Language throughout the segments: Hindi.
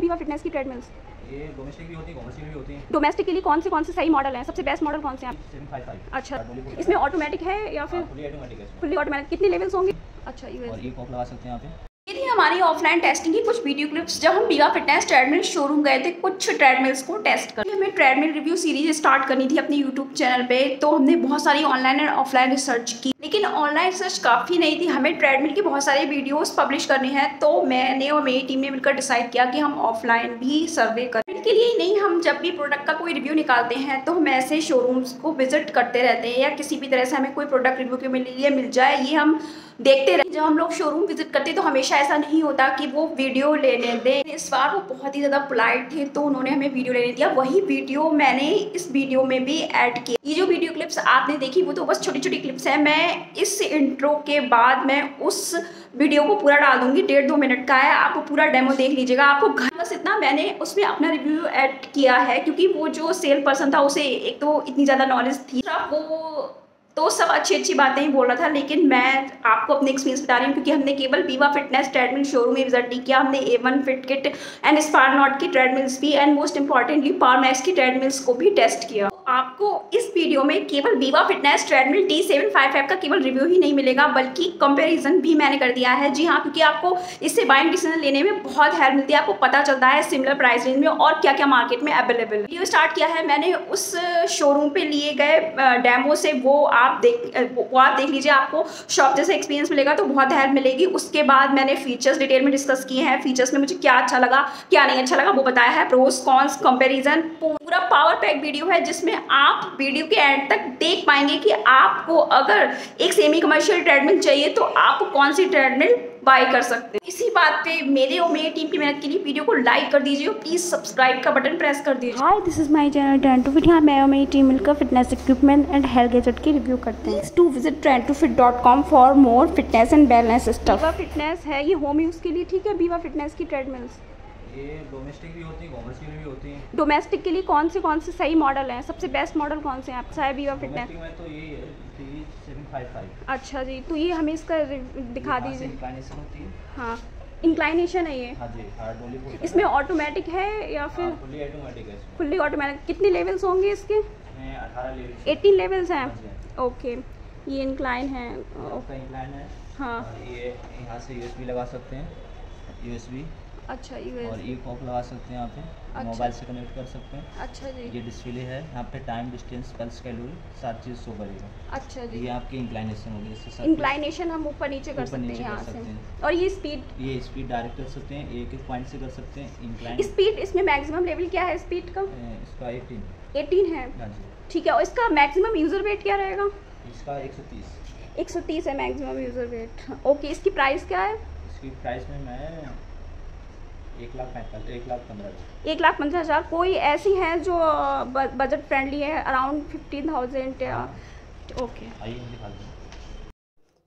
वीवा फिटनेस की ट्रेडमिल्स ये डोमेस्टिक भी होती है, कॉमर्शियल भी होती हैं। डोमेस्टिक के लिए कौन से सही मॉडल हैं? सबसे बेस्ट मॉडल कौन से हैं? 755। अच्छा, इसमें ऑटोमेटिक है या फिर फुली ऑटोमेटिक है? Fully automatic. कितने लेवल्स होंगे? अच्छा, और ये कॉक लगा सकते हैं यहाँ पे। ये थी हमारी ऑफलाइन टेस्टिंग की कुछ वीडियो क्लिप्स जब हम वीवा फिटनेस ट्रेडमिल शोरूम गए थे कुछ ट्रेडमिल्स को टेस्ट कर। हमें ट्रेडमिल रिव्यू सीरीज स्टार्ट करनी थी अपनी यूट्यूब चैनल पे, तो हमने बहुत सारी ऑनलाइन और ऑफलाइन रिसर्च की, लेकिन ऑनलाइन रिसर्च काफ़ी नहीं थी। हमें ट्रेडमिल की बहुत सारी वीडियोस पब्लिश करनी है, तो मैंने और मेरी टीम ने मिलकर डिसाइड किया कि हम ऑफलाइन भी सर्वे करें। इनके लिए ही नहीं, हम जब भी प्रोडक्ट का कोई रिव्यू निकालते हैं तो हम ऐसे शोरूम्स को विजिट करते रहते हैं, या किसी भी तरह से हमें कोई प्रोडक्ट रिव्यू के लिए मिल जाए, ये हम देखते रहे। जब हम लोग शोरूम विजिट करते हैं तो हमेशा ऐसा नहीं होता कि वो वीडियो लेने दें। इस बार वो बहुत ही ज़्यादा पोलाइट थे, तो उन्होंने हमें वीडियो लेने दिया। वही वीडियो मैंने इस वीडियो में भी ऐड किया। ये जो वीडियो क्लिप्स आपने देखी वो तो बस छोटी छोटी क्लिप्स हैं। मैं इस इंट्रो के बाद मैं उस वीडियो को पूरा डाल दूंगी, 1.5-2 मिनट का है, आप पूरा डेमो देख लीजिएगा। आपको घर बस इतना मैंने उसमें अपना रिव्यू ऐड किया है, क्योंकि वो जो सेल पर्सन था उसे एक तो इतनी ज़्यादा नॉलेज थी, वो तो सब अच्छी बातें ही बोल रहा था, लेकिन मैं आपको अपने एक्सपीरियंस बता रही हूँ, क्योंकि हमने केवल वीवा फिटनेस ट्रेडमिल शोरूम में विजिट नहीं किया, हमने A1 फिट किट एंड स्पारनॉट की ट्रेडमिल्स भी एंड मोस्ट इंपॉर्टेंटली पावरमैक्स की ट्रेडमिल्स को भी टेस्ट किया। आपको इस वीडियो में केवल वीवा फिटनेस ट्रेडमिल T755 का केवल रिव्यू ही नहीं मिलेगा, बल्कि कंपैरिजन भी मैंने कर दिया है। जी हाँ, क्योंकि आपको इससे बाइंग डिसीजन लेने में बहुत हेल्प मिलती है, आपको पता चलता है सिमिलर प्राइस रेंज में और क्या क्या मार्केट में अवेलेबल। वीडियो स्टार्ट किया है मैंने उस शोरूम पे लिए गए डेमो से, वो आप देख लीजिए, आपको शॉप जैसे एक्सपीरियंस मिलेगा तो बहुत हेल्प मिलेगी। उसके बाद मैंने फीचर्स डिटेल में डिस्कस किए हैं, फीचर्स में मुझे क्या अच्छा लगा क्या नहीं अच्छा लगा वो बताया है, प्रोस कॉन्स कंपैरिजन, पूरा पावर पैक वीडियो है, जिसमें आप वीडियो के एंड तक देख पाएंगे कि आपको अगर एक सेमी कमर्शियल ट्रेडमिल चाहिए तो आप कौन सी ट्रेडमिल बाय कर सकते हैं। इसी बात पे मेरे और मेरी टीम की मेहनत के लिए वीडियो को लाइक कर दीजिए और प्लीज सब्सक्राइब का बटन प्रेस कर दीजिए। Hi, this is my channel trend to fit. यहाँ मैं और मेरी टीम मिलकर fitness equipment and health gadget की रिव्यू करते हैं। To visit trend2fit.com for more fitness and balance stuff. Viva fitness है, ये होम यूज के लिए ठीक है। वीवा फिटनेस की ट्रेडमिल्स ये डोमेस्टिक भी होती है, कॉमर्शियल भी होती हैं। डोमेस्टिक के लिए कौन से सही मॉडल हैं? सबसे बेस्ट मॉडल कौन से हैं आप चाहे वीवा फिटनेस में? तो ये है T755। अच्छा जी, तो ये हमें इसका दिखा दीजिए। इंक्लाइनेशन होती है। हाँ, इंक्लाइनेशन है ये। हाँ जी, हार्ड। इसमें ऑटोमेटिक है या फिर फुली ऑटोमेटिक है? Fully automatic. कितने लेवल्स होंगे इसके? 18 लेवल्स। 18 लेवल्स हैं। ओके, ये इंक्लाइन है। इंक्लाइन है। हाँ, ये यहाँ से USB लगा सकते हैं, USB। अच्छा, और ये कॉक लगा सकते हैं यहाँ पे। अच्छा। मोबाइल से कनेक्ट कर सकते हैं। अच्छा जी। ये डिस्प्ले है, यहाँ पे टाइम, डिस्टेंस, पल्स, कैलोरी सारी चीज़ शो करेगा। अच्छा जी। ये आपकी इंक्लाइनेशन होगी, इससे इंक्लाइनेशन हम ऊपर नीचे कर सकते हैं यहाँ से। और ये स्पीड डायरेक्ट कर सकते हैं, एक पॉइंट से कर सकते हैं। इंक्लाइन स्पीड, इसमें मैक्सिमम लेवल क्या है स्पीड का? इसका 18 है। ठीक है, और इसका मैक्सिमम यूजर वेट क्या रहेगा? इसका 130 है मैक्सिमम यूजर वेट। ओके, इसकी प्राइस क्या है? इसकी प्राइस में मैं 1,15,000। कोई ऐसी है जो बजट फ्रेंडली है अराउंड 15,000? ओके,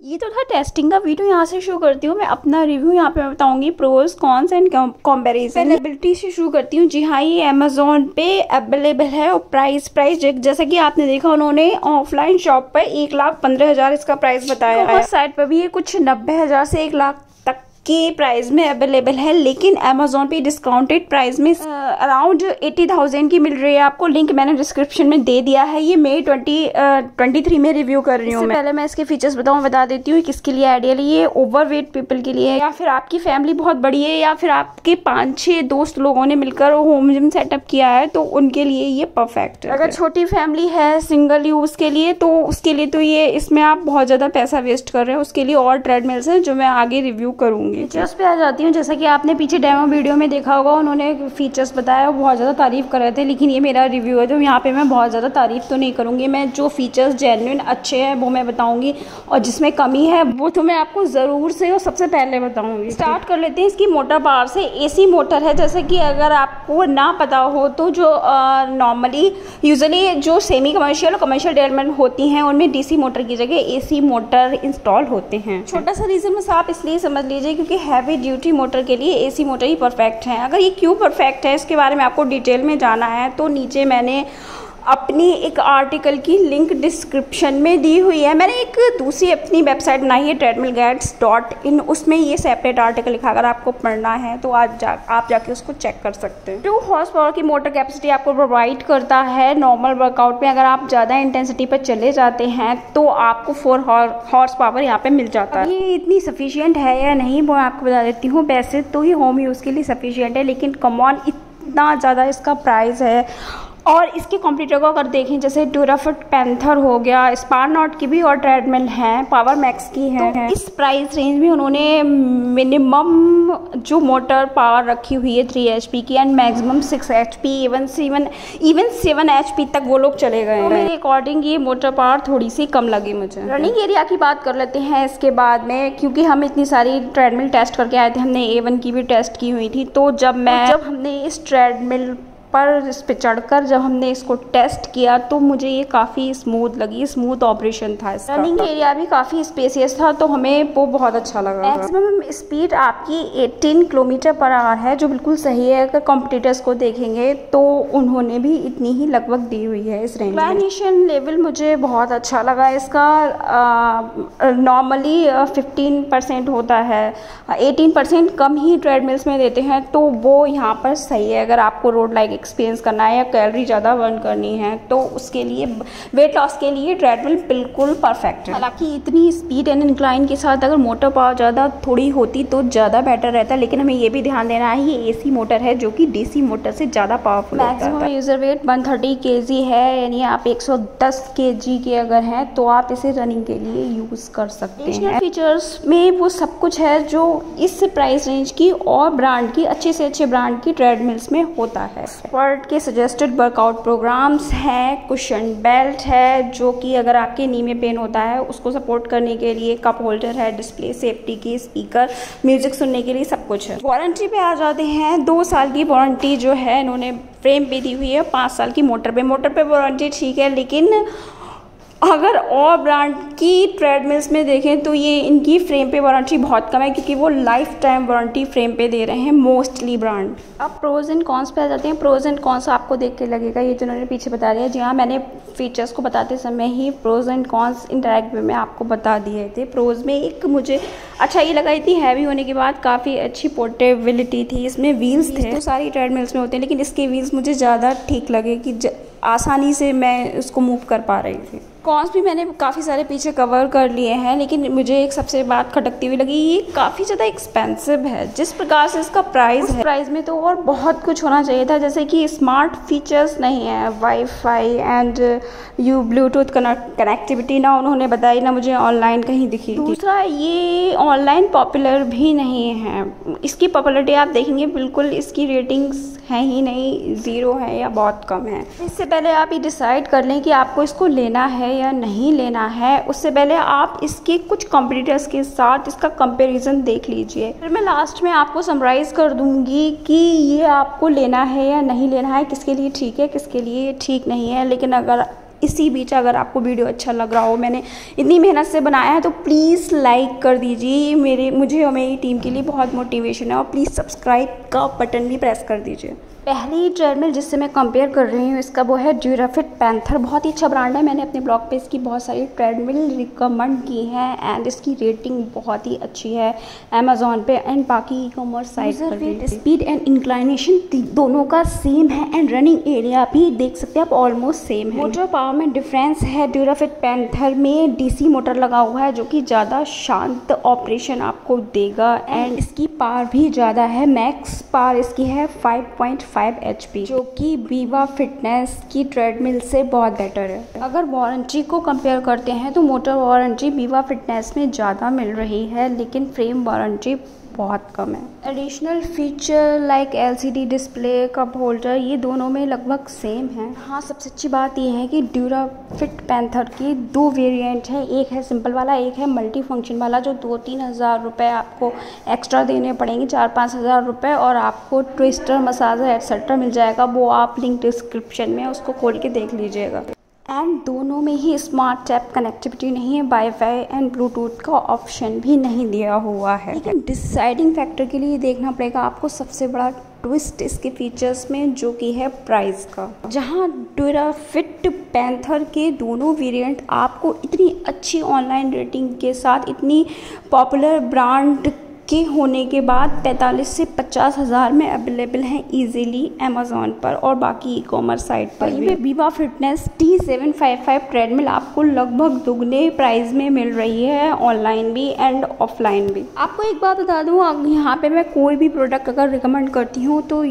ये तो था टेस्टिंग का वीडियो। यहाँ से शुरू करती हूँ मैं अपना रिव्यू। यहाँ पे मैं बताऊंगी pros cons and comparison. Availability से शुरू करती हूँ। जी हाँ, ये अमेजोन पे अवेलेबल है। और प्राइस जैसा कि आपने देखा, उन्होंने ऑफलाइन शॉप पर 1,15,000 इसका प्राइस बताया है। साइट पर भी ये कुछ 90,000 से 1 लाख तक के प्राइस में अवेलेबल है, लेकिन अमेजोन पे डिस्काउंटेड प्राइस में अराउंड 80,000 की मिल रही है आपको। लिंक मैंने डिस्क्रिप्शन में दे दिया है। ये मई 2023 में रिव्यू कर रही हूँ। पहले मैं इसके फीचर्स बता देती हूँ किसके लिए आइडियल। ये ओवरवेट पीपल के लिए, या फिर आपकी फैमिली बहुत बड़ी है, या फिर आपके 5-6 दोस्त लोगों ने मिलकर होम जिम सेटअप किया है, तो उनके लिए ये परफेक्ट है। अगर छोटी फैमिली है सिंगल यूज के लिए, तो उसके लिए तो ये इसमें आप बहुत ज्यादा पैसा वेस्ट कर रहे हैं। उसके लिए और ट्रेडमिल्स हैं जो मैं आगे रिव्यू करूंगी। फीचर्स पे आ जाती हूँ। जैसा कि आपने पीछे डेमो वीडियो में देखा होगा, उन्होंने फीचर्स बताया, बहुत ज़्यादा तारीफ कर रहे थे, लेकिन ये मेरा रिव्यू है तो यहाँ पे मैं बहुत ज़्यादा तारीफ तो नहीं करूँगी। मैं जो फीचर्स जेन्युइन अच्छे हैं वो मैं बताऊँगी, और जिसमें कमी है वो तो मैं आपको ज़रूर से और सबसे पहले बताऊँगी। स्टार्ट कर लेते हैं इसकी मोटर पावर से। AC मोटर है। जैसे कि अगर आपको ना पता हो तो जो नॉर्मली यूजुअली जो सेमी कमर्शियल और कमर्शियल ट्रेडमिल होती हैं उनमें DC मोटर की जगह AC मोटर इंस्टॉल होते हैं। छोटा सा रीज़न बस आप इसलिए समझ लीजिए क्योंकि हैवी ड्यूटी मोटर के लिए AC मोटर ही परफेक्ट है। अगर ये क्यों परफेक्ट है इसके बारे में आपको डिटेल में जाना है तो नीचे मैंने अपनी एक आर्टिकल की लिंक डिस्क्रिप्शन में दी हुई है। मैंने एक दूसरी अपनी वेबसाइट बनाई है treadmillguides.in, उसमें ये सेपरेट आर्टिकल लिखा, अगर आपको पढ़ना है तो आप जाके उसको चेक कर सकते हैं। 2 हॉर्स पावर की मोटर कैपेसिटी आपको प्रोवाइड करता है नॉर्मल वर्कआउट में। अगर आप ज़्यादा इंटेंसिटी पर चले जाते हैं तो आपको 4 हॉर्स पावर यहाँ पे मिल जाता है। ये इतनी सफिशियंट है या नहीं वो मैं आपको बता देती हूँ। वैसे तो ये होम यूज़ के लिए सफिशियंट है, लेकिन कमॉन इतना ज़्यादा इसका प्राइस है। और इसके कॉम्पिटिटर को अगर देखें, जैसे ड्यूराफिट पैंथर हो गया, स्पारनॉट की भी और ट्रेडमिल हैं, पावर मैक्स की है। तो इस प्राइस रेंज में उन्होंने मिनिमम जो मोटर पावर रखी हुई है 3 HP की and maximum 6 HP, even 7 HP तक वो लोग चले गए हैं। मेरे अकॉर्डिंग ये मोटर पावर थोड़ी सी कम लगी मुझे। रनिंग एरिया की बात कर लेते हैं इसके बाद में, क्योंकि हम इतनी सारी ट्रेडमिल टेस्ट करके आए थे। हमने A1 की भी टेस्ट की हुई थी। तो जब हमने इस ट्रेडमिल पर इस पे चढ़कर जब हमने इसको टेस्ट किया तो मुझे ये काफ़ी स्मूथ लगी, स्मूथ ऑपरेशन था इसका। रनिंग एरिया भी काफ़ी स्पेसियस था, तो हमें वो बहुत अच्छा लगा। मैक्सिमम स्पीड आपकी 18 km/h है, जो बिल्कुल सही है। अगर कॉम्पिटिटर्स को देखेंगे तो उन्होंने भी इतनी ही लगभग दी हुई है इस रेंज में। इंक्लाइनेशन लेवल मुझे बहुत अच्छा लगा इसका। नॉर्मली 15% होता है, 18% कम ही ट्रेडमिल्स में देते हैं, तो वो यहाँ पर सही है। अगर आपको रोड लाइक एक्सपीरियंस करना है या कैलोरी ज़्यादा बर्न करनी है तो उसके लिए, वेट लॉस के लिए ट्रेडमिल बिल्कुल परफेक्ट है। हालांकि इतनी स्पीड एंड इंक्लाइन के साथ अगर मोटर पावर ज़्यादा थोड़ी होती तो ज़्यादा बेटर रहता, लेकिन हमें ये भी ध्यान देना है ये AC मोटर है जो कि DC मोटर से ज़्यादा पावरफुल है। मैक्सिमम यूज़र वेट 130 kg है, यानी आप 110 kg के अगर हैं तो आप इसे रनिंग के लिए यूज़ कर सकते हैं। फीचर्स में वो सब कुछ है जो इस प्राइस रेंज की और ब्रांड की, अच्छे से अच्छे ब्रांड की ट्रेडमिल्स में होता है। एक्सपर्ट के सजेस्टेड वर्कआउट प्रोग्राम्स हैं, कुशन बेल्ट है जो कि अगर आपके नी में पेन होता है उसको सपोर्ट करने के लिए, कप होल्डर है, डिस्प्ले सेफ्टी की, स्पीकर, म्यूजिक सुनने के लिए, सब कुछ है। वारंटी पे आ जाते हैं। 2 साल की वारंटी जो है इन्होंने फ्रेम पे दी हुई है, 5 साल की मोटर पे वारंटी ठीक है। लेकिन अगर और ब्रांड की ट्रेडमिल्स में देखें तो ये इनकी फ्रेम पे वारंटी बहुत कम है, क्योंकि वो लाइफ टाइम वारंटी फ्रेम पे दे रहे हैं मोस्टली ब्रांड। अब प्रोज एंड कॉन्स पे आ जाते हैं। प्रोज एंड कॉन्स आपको देख के लगेगा ये जिन्होंने पीछे बता दिया। जी हाँ, मैंने फीचर्स को बताते समय ही प्रोज एंड कॉन्स इंटरैक्ट वे में आपको बता दिए थे। प्रोज में एक मुझे अच्छा ये लगा, इतनी हैवी होने के बाद काफ़ी अच्छी पोर्टेबिलिटी थी। इसमें व्हील्स थे, तो सारी ट्रेडमिल्स में होते हैं, लेकिन इसके व्हील्स मुझे ज़्यादा ठीक लगे कि आसानी से मैं उसको मूव कर पा रही थी। कॉन्स भी मैंने काफ़ी सारे पीछे कवर कर लिए हैं, लेकिन मुझे एक सबसे बात खटकती हुई लगी, ये काफ़ी ज़्यादा एक्सपेंसिव है। जिस प्रकार से इसका प्राइस है, प्राइस में तो और बहुत कुछ होना चाहिए था, जैसे कि स्मार्ट फीचर्स नहीं है, वाईफाई एंड ब्लूटूथ कनेक्टिविटी ना उन्होंने बताई, ना मुझे ऑनलाइन कहीं दिखी। दूसरा, ये ऑनलाइन पॉपुलर भी नहीं है। इसकी पॉपुलरिटी आप देखेंगे बिल्कुल इसकी रेटिंग्स है ही नहीं, 0 है या बहुत कम है। इससे पहले आप ये डिसाइड कर लें कि आपको इसको लेना है या नहीं लेना है, उससे पहले आप इसके कुछ कॉम्पिटिटर्स के साथ इसका कंपैरिजन देख लीजिए। फिर मैं लास्ट में आपको समराइज़ कर दूंगी कि ये आपको लेना है या नहीं लेना है, किसके लिए ठीक है, किसके लिए ठीक नहीं है। लेकिन अगर इसी बीच अगर आपको वीडियो अच्छा लग रहा हो, मैंने इतनी मेहनत से बनाया है, तो प्लीज़ लाइक कर दीजिए। मुझे और मेरी टीम के लिए बहुत मोटिवेशन है। और प्लीज़ सब्सक्राइब का बटन भी प्रेस कर दीजिए। पहली ट्रेडमिल जिससे मैं कंपेयर कर रही हूँ इसका वो है ड्यूराफिट पैंथर। बहुत ही अच्छा ब्रांड है। मैंने अपने ब्लॉग पे इसकी बहुत सारी ट्रेडमिल रिकमेंड की हैं एंड इसकी रेटिंग बहुत ही अच्छी है अमेजोन पे एंड बाकी ई कॉमर्स साइट पर। स्पीड एंड इंक्लाइनेशन दोनों का सेम है एंड रनिंग एरिया भी देख सकते हैं आप ऑलमोस्ट सेम है। मोटर पावर में डिफरेंस है, ड्यूराफिट पैंथर में DC मोटर लगा हुआ है जो कि ज़्यादा शांत ऑपरेशन आपको देगा एंड इसकी पावर भी ज़्यादा है। मैक्स पावर इसकी है 5.5 HP, जो कि वीवा फिटनेस की ट्रेडमिल से बहुत बेटर है। अगर वारंटी को कंपेयर करते हैं तो मोटर वारंटी वीवा फिटनेस में ज़्यादा मिल रही है, लेकिन फ्रेम वारंटी बहुत कम है। Additional feature like LCD display, cup holder, ये दोनों में लगभग सेम है। हाँ, सबसे अच्छी बात ये है कि ड्यूराफिट पैंथर की 2 वेरिएंट है, एक है सिंपल वाला, एक है मल्टी फंक्शन वाला, जो 2-3 हज़ार रुपये आपको एक्स्ट्रा देने पड़ेंगे, 4-5 हज़ार रुपये, और आपको ट्विस्टर, मसाजर एक्सेट्रा मिल जाएगा। वो आप लिंक डिस्क्रिप्शन में उसको खोल के देख लीजिएगा। एंड दोनों में ही स्मार्ट टैप कनेक्टिविटी नहीं है, वाईफाई एंड ब्लूटूथ का ऑप्शन भी नहीं दिया हुआ है। लेकिन डिसाइडिंग फैक्टर के लिए देखना पड़ेगा आपको सबसे बड़ा ट्विस्ट इसके फीचर्स में जो कि है प्राइस का, जहां ड्यूराफिट पैंथर के दोनों वेरिएंट आपको इतनी अच्छी ऑनलाइन रेटिंग के साथ, इतनी पॉपुलर ब्रांड के होने के बाद 45 से 50 हज़ार में अवेलेबल हैं इजीली अमेज़ॉन पर और बाकी ई कॉमर्स साइट पर भी। विवा फिटनेस T755 ट्रेडमिल आपको लगभग दुगने प्राइस में मिल रही है, ऑनलाइन भी एंड ऑफलाइन भी। आपको एक बात बता दूँ, यहाँ पे मैं कोई भी प्रोडक्ट अगर रिकमेंड करती हूँ तो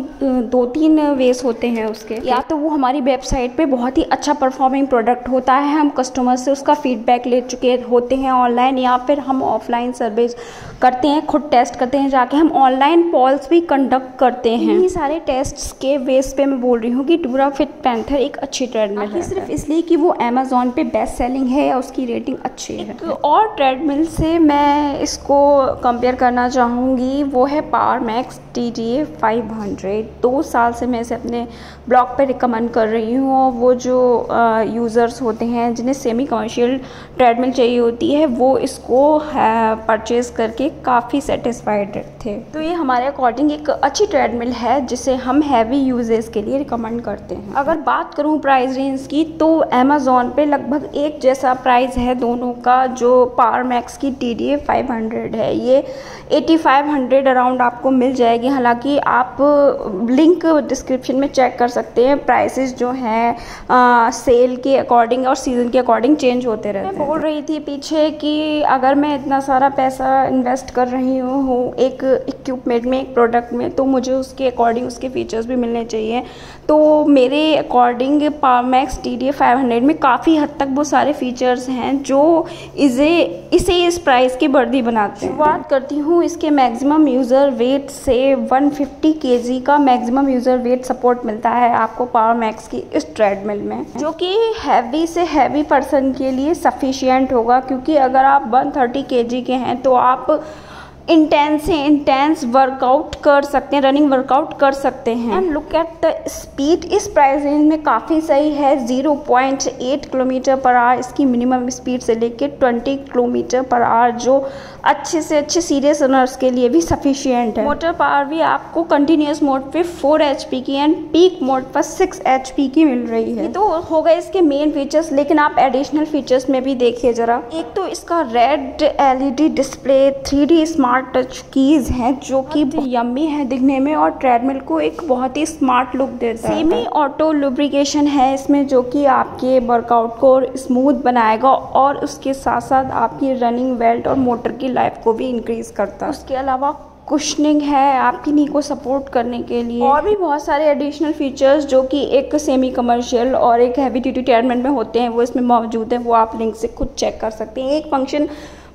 2-3 वेज होते हैं उसके। या तो वो हमारी वेबसाइट पे बहुत ही अच्छा परफॉर्मिंग प्रोडक्ट होता है, हम कस्टमर से उसका फीडबैक ले चुके होते हैं ऑनलाइन, या फिर हम ऑफलाइन सर्विस करते हैं, खुद टेस्ट करते हैं, जाके हम ऑनलाइन पॉल्स भी कंडक्ट करते हैं। ये सारे टेस्ट्स के बेस पे मैं बोल रही हूँ कि ड्यूराफिट पैंथर एक अच्छी ट्रेडमिल है, सिर्फ इसलिए कि वो अमेज़ॉन पे बेस्ट सेलिंग है या उसकी रेटिंग अच्छी है। और ट्रेडमिल से मैं इसको कंपेयर करना चाहूँगी, वो है पावर मैक्स TDA 500। 2 साल से मैं इसे अपने ब्लॉग पे रिकमेंड कर रही हूँ, और वो जो यूज़र्स होते हैं जिन्हें सेमी कमर्शियल ट्रेडमिल चाहिए होती है, वो इसको परचेज़ करके काफ़ी सेटिस्फाइड थे। तो ये हमारे अकॉर्डिंग एक अच्छी ट्रेडमिल है जिसे हम हैवी यूजेस के लिए रिकमेंड करते हैं। अगर बात करूँ प्राइस रेंज की, तो अमेज़ॉन पे लगभग एक जैसा प्राइस है दोनों का। जो पावर मैक्स की TDA 500 है, ये 8500 अराउंड आपको मिल जाएगी। हालांकि आप लिंक डिस्क्रिप्शन में चेक कर सकते हैं, प्राइसेस जो हैं सेल के अकॉर्डिंग और सीज़न के अकॉर्डिंग चेंज होते रहते हैं। मैं बोल रही थी पीछे कि अगर मैं इतना सारा पैसा इन्वेस्ट कर रही हूँ एक इक्विपमेंट में, एक प्रोडक्ट में, तो मुझे उसके अकॉर्डिंग उसके फीचर्स भी मिलने चाहिए। तो मेरे अकॉर्डिंग पावर मैक्स TDA 500 में काफ़ी हद तक वो सारे फीचर्स हैं जो इसे इस प्राइस की वर्दी बनाते हैं। शुरुआत करती हूँ इसके मैक्सिमम यूज़र वेट से। 150 kg का मैक्सिमम यूज़र वेट सपोर्ट मिलता है आपको पावर मैक्स की इस ट्रेडमिल में, जो कि हैवी से हैवी पर्सन के लिए सफिशिएंट होगा, क्योंकि अगर आप 130 kg के हैं तो आप इंटेंस से इंटेंस वर्कआउट कर सकते हैं, रनिंग वर्कआउट कर सकते हैं। And look at the speed, इस प्राइस रेंज में काफ़ी सही है। 0.8 किलोमीटर पर आवर इसकी मिनिमम स्पीड से लेके 20 किलोमीटर पर आवर, जो अच्छे से अच्छे सीरियस रनर्स के लिए भी सफिशिएंट है। मोटर पावर भी आपको कंटिन्यूस मोड पे 4 HP की एंड पीक मोड पर 6 HP की मिल रही है। तो हो गए इसके मेन फीचर्स, लेकिन आप एडिशनल फीचर्स में भी देखिए जरा। एक तो इसका red LED display, 3D smart touch keys हैं जो कि यम्मी है दिखने में और ट्रेडमिल को एक बहुत ही स्मार्ट लुक देता है। सेमी ऑटो लुब्रिकेशन है इसमें, जो कि आपके वर्कआउट को स्मूथ बनाएगा और उसके साथ साथ आपकी रनिंग बेल्ट और मोटर की लाइफ को भी इंक्रीज करता है। उसके अलावा कुशनिंग है आपकी नी को सपोर्ट करने के लिए, और भी बहुत सारे एडिशनल फीचर्स जो कि एक सेमी कमर्शियल और एक हैवी ड्यूटी ट्रेडमिल में होते हैं वो इसमें मौजूद है। वो आप लिंक से खुद चेक कर सकते हैं। एक फंक्शन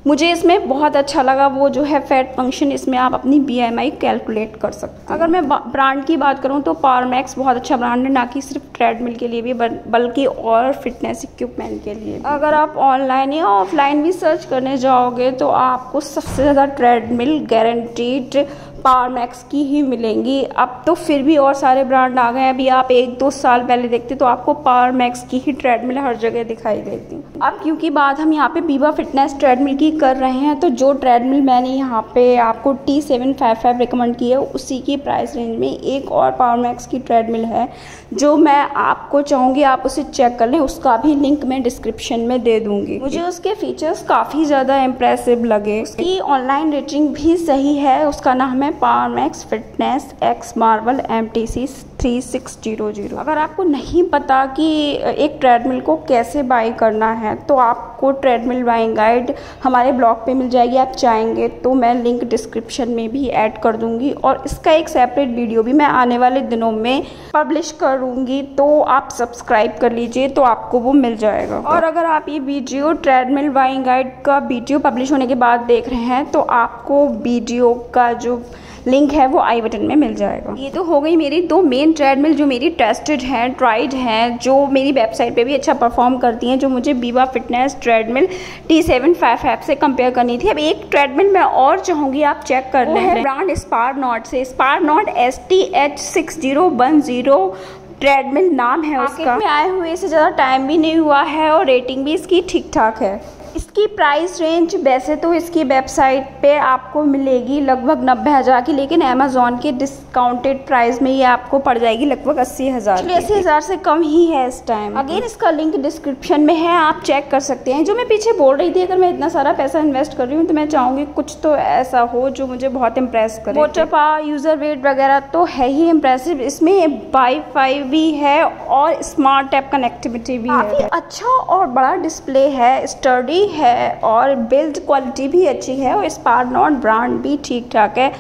मुझे इसमें बहुत अच्छा लगा, वो जो है फैट फंक्शन। इसमें आप अपनी BMI कैलकुलेट कर सकते हैं। अगर मैं ब्रांड की बात करूं तो पावर मैक्स बहुत अच्छा ब्रांड है, ना कि सिर्फ ट्रेडमिल के लिए भी बल्कि और फिटनेस इक्विपमेंट के लिए भी। अगर आप ऑनलाइन या ऑफलाइन भी सर्च करने जाओगे तो आपको सबसे ज़्यादा ट्रेडमिल गारंटीड पावर मैक्स की ही मिलेंगी। अब तो फिर भी और सारे ब्रांड आ गए हैं। अभी आप 1-2 साल पहले देखते तो आपको पावर मैक्स की ही ट्रेडमिल हर जगह दिखाई देती। अब क्योंकि बात हम यहाँ पे विवा फिटनेस ट्रेडमिल की कर रहे हैं, तो जो ट्रेडमिल मैंने यहाँ पे आपको T755 रिकमेंड की है, उसी की प्राइस रेंज में एक और पावर मैक्स की ट्रेडमिल है जो मैं आपको चाहूँगी आप उसे चेक कर लें। उसका भी लिंक मैं डिस्क्रिप्शन में दे दूँगी। मुझे उसके फीचर्स काफ़ी ज़्यादा इम्प्रेसिव लगे। उसकी ऑनलाइन रेटिंग भी सही है। उसका नाम है power max fitness X Marvel MTC 3600। अगर आपको नहीं पता कि एक ट्रेडमिल को कैसे बाई करना है, तो आपको ट्रेडमिल बाइंग गाइड हमारे ब्लॉग पे मिल जाएगी। आप चाहेंगे तो मैं लिंक डिस्क्रिप्शन में भी ऐड कर दूंगी, और इसका एक सेपरेट वीडियो भी मैं आने वाले दिनों में पब्लिश करूंगी, तो आप सब्सक्राइब कर लीजिए तो आपको वो मिल जाएगा। और अगर आप ये वीडियो ट्रेडमिल बाइंग गाइड का वीडियो पब्लिश होने के बाद देख रहे हैं, तो आपको वीडियो का जो लिंक है वो आई बटन में मिल जाएगा। ये तो हो गई मेरी 2 मेन ट्रेडमिल जो मेरी टेस्टेड हैं, ट्राइड हैं, जो मेरी वेबसाइट पे भी अच्छा परफॉर्म करती हैं, जो मुझे विवा फिटनेस ट्रेडमिल T755 से कंपेयर करनी थी। अब एक ट्रेडमिल मैं और चाहूँगी आप चेक कर लें, ब्रांड स्पारनॉट से। स्पारनॉट STH6010 ट्रेडमिल नाम है उसका। में आए हुए से ज़्यादा टाइम भी नहीं हुआ है और रेटिंग भी इसकी ठीक ठाक है। इसकी प्राइस रेंज वैसे तो इसकी वेबसाइट पे आपको मिलेगी लगभग 90,000 की, लेकिन अमेज़ॉन के डिस्काउंटेड प्राइस में ये आपको पड़ जाएगी लगभग 80,000। 80,000 से कम ही है इस टाइम। अगेन इसका लिंक डिस्क्रिप्शन में है, आप चेक कर सकते हैं। जो मैं पीछे बोल रही थी, अगर मैं इतना सारा पैसा इन्वेस्ट कर रही हूँ तो मैं चाहूँगी कुछ तो ऐसा हो जो मुझे बहुत इंप्रेस करे। वाटर पावर, यूज़र वेट वगैरह तो है ही इम्प्रेसिव। इसमें वाईफाई भी है और स्मार्ट ऐप कनेक्टिविटी भी है। काफ़ी अच्छा और बड़ा डिस्प्ले है, स्टडी है और बिल्ड क्वालिटी भी अच्छी है और स्पारनॉट ब्रांड भी ठीक ठाक है।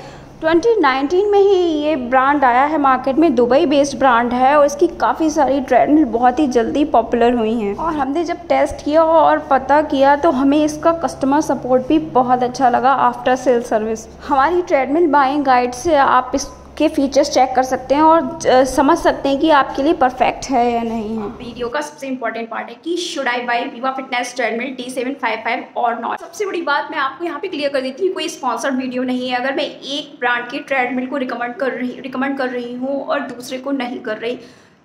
2019 में ही ये ब्रांड आया है मार्केट में, दुबई बेस्ड ब्रांड है और इसकी काफ़ी सारी ट्रेडमिल बहुत ही जल्दी पॉपुलर हुई हैं। और हमने जब टेस्ट किया और पता किया तो हमें इसका कस्टमर सपोर्ट भी बहुत अच्छा लगा आफ्टर सेल सर्विस। हमारी ट्रेडमिल बाइंग गाइड से आप के फीचर्स चेक कर सकते हैं और समझ सकते हैं कि आपके लिए परफेक्ट है या नहीं है। वीडियो का सबसे इंपॉर्टेंट पार्ट है कि शुड आई बाय विवा फिटनेस ट्रेडमिल T755 और नॉट। सबसे बड़ी बात मैं आपको यहाँ पे क्लियर कर देती हूँ, कोई स्पॉन्सर्ड वीडियो नहीं है। अगर मैं एक ब्रांड की ट्रेडमिल को रिकमेंड कर रही हूँ और दूसरे को नहीं कर रही,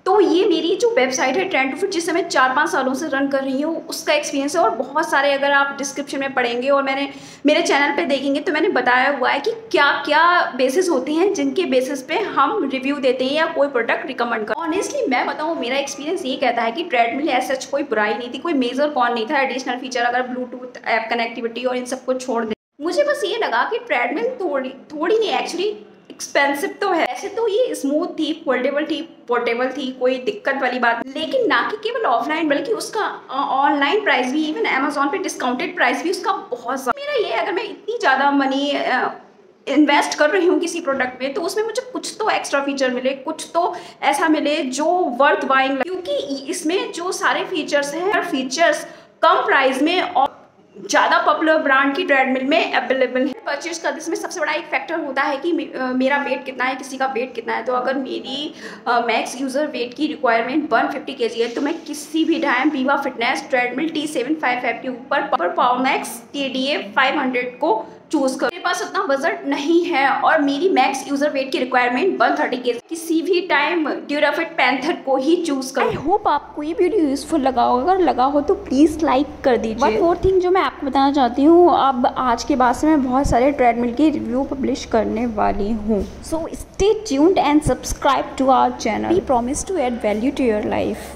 तो ये मेरी जो वेबसाइट है ट्रेंड टू फिट, जिसे मैं 4-5 सालों से रन कर रही हूँ, उसका एक्सपीरियंस है। और बहुत सारे अगर आप डिस्क्रिप्शन में पढ़ेंगे और मेरे चैनल पे देखेंगे तो मैंने बताया हुआ है कि क्या क्या बेसिस होते हैं जिनके बेसिस पे हम रिव्यू देते हैं या कोई प्रोडक्ट रिकमेंड कर। ऑनेस्टली मैं बताऊँ, मेरा एक्सपीरियंस ये कहता है कि ट्रेडमिल ऐसा कोई बुराई नहीं थी, कोई मेजर कॉन नहीं था। एडिशनल फीचर अगर ब्लूटूथ ऐप कनेक्टिविटी और इन सबको छोड़ दें, मुझे बस ये लगा कि ट्रेडमिल थोड़ी नहीं, एक्चुअली एक्सपेंसिव तो है। ऐसे तो ये स्मूथ थी, फोल्डेबल थी, पोर्टेबल थी, कोई दिक्कत वाली बात, लेकिन ना कि केवल ऑफलाइन बल्कि उसका ऑनलाइन प्राइस भी, इवन अमेजोन पे डिस्काउंटेड प्राइस भी उसका बहुत ज़्यादा। मेरा ये, अगर मैं इतनी ज़्यादा मनी इन्वेस्ट कर रही हूँ किसी प्रोडक्ट में, तो उसमें मुझे कुछ तो एक्स्ट्रा फीचर मिले, कुछ तो ऐसा मिले जो वर्थ बाइंग, क्योंकि इसमें जो सारे फीचर्स हैं, फीचर्स कम प्राइस में और ज़्यादा पॉपुलर ब्रांड की ट्रेडमिल में अवेलेबल है। परचेज का इसमें सबसे बड़ा एक फैक्टर होता है कि मेरा वेट कितना है, किसी का वेट कितना है। तो अगर मेरी मैक्स यूज़र वेट की रिक्वायरमेंट 150 kg है, तो मैं किसी भी टाइम विवा फिटनेस ट्रेडमिल T755 के ऊपर पावर मैक्स KDA 500 को चूज कर। मेरे पास उतना बजट नहीं है और मेरी मैक्स यूजर वेट की रिक्वायरमेंट 130 kg, किसी भी टाइम ड्यूराफिट पैंथर को ही चूज करूँ। आई होप आपको ये वीडियो यूजफुल लगा होगा। अगर लगा हो तो प्लीज़ लाइक कर दीजिए। वन मोर थिंग जो मैं आपको बताना चाहती हूँ, अब आज के बाद से मैं बहुत सारे ट्रेडमिल की रिव्यू पब्लिश करने वाली हूँ। So stay tuned and subscribe to our channel. We promise to add value to your life.